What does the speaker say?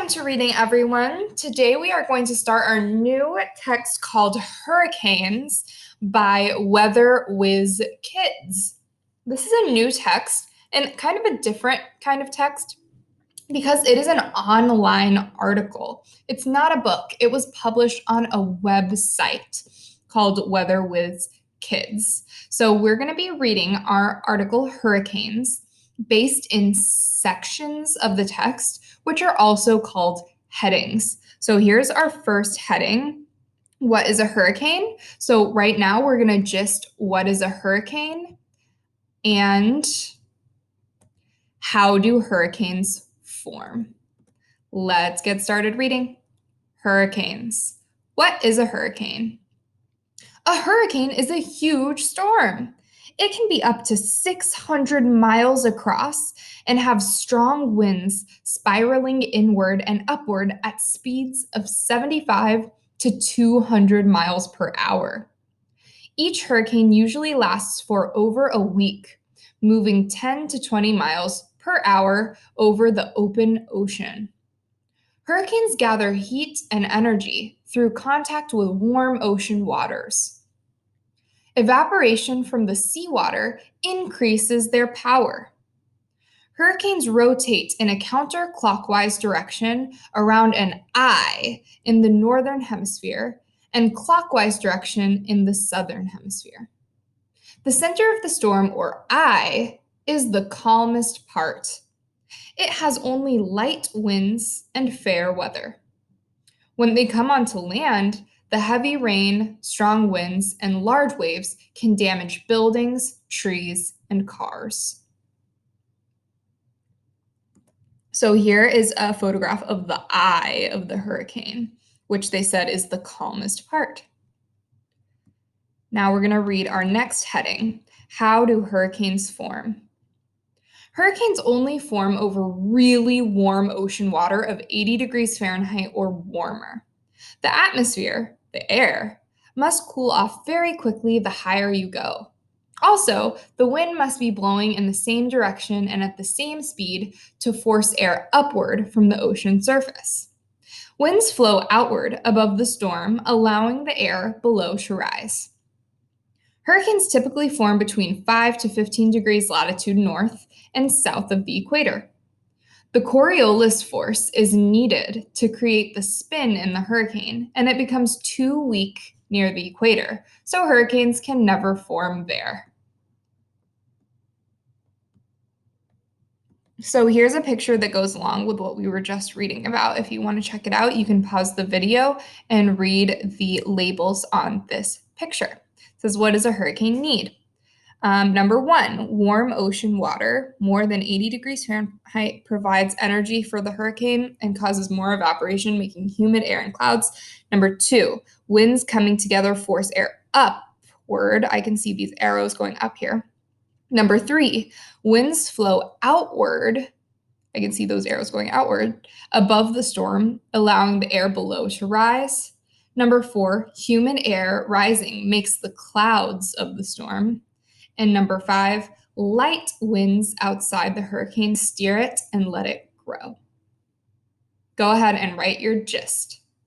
Welcome to Reading, everyone. Today we are going to start our new text called Hurricanes by Weather Whiz Kids. This is a new text and kind of a different kind of text because it is an online article. It's not a book. It was published on a website called Weather Whiz Kids. So we're going to be reading our article Hurricanes based in sections of the text, which are also called headings. So here's our first heading. What is a hurricane? So right now we're going to gist what is a hurricane and how do hurricanes form. Let's get started reading. Hurricanes. What is a hurricane? A hurricane is a huge storm. It can be up to 600 miles across and have strong winds spiraling inward and upward at speeds of 75 to 200 miles per hour. Each hurricane usually lasts for over a week, moving 10 to 20 miles per hour over the open ocean. Hurricanes gather heat and energy through contact with warm ocean waters. Evaporation from the seawater increases their power. Hurricanes rotate in a counterclockwise direction around an eye in the northern hemisphere and clockwise direction in the southern hemisphere. The center of the storm, or eye, is the calmest part. It has only light winds and fair weather. When they come onto land, the heavy rain, strong winds, and large waves can damage buildings, trees, and cars. So here is a photograph of the eye of the hurricane, which they said is the calmest part. Now we're going to read our next heading. How do hurricanes form? Hurricanes only form over really warm ocean water of 80 degrees Fahrenheit or warmer. The atmosphere, the air, must cool off very quickly the higher you go. Also, the wind must be blowing in the same direction and at the same speed to force air upward from the ocean surface. Winds flow outward above the storm, allowing the air below to rise. Hurricanes typically form between 5 to 15 degrees latitude north and south of the equator. The Coriolis force is needed to create the spin in the hurricane, and it becomes too weak near the equator, so hurricanes can never form there. So here's a picture that goes along with what we were just reading about. If you want to check it out, you can pause the video and read the labels on this picture. It says, what does a hurricane need? Number 1, warm ocean water, more than 80 degrees Fahrenheit, provides energy for the hurricane and causes more evaporation, making humid air and clouds. Number 2, winds coming together force air upward. I can see these arrows going up here. Number 3, winds flow outward. I can see those arrows going outward above the storm, allowing the air below to rise. Number 4, humid air rising makes the clouds of the storm. And number 5, light winds outside the hurricane steer it and let it grow. Go ahead and write your gist.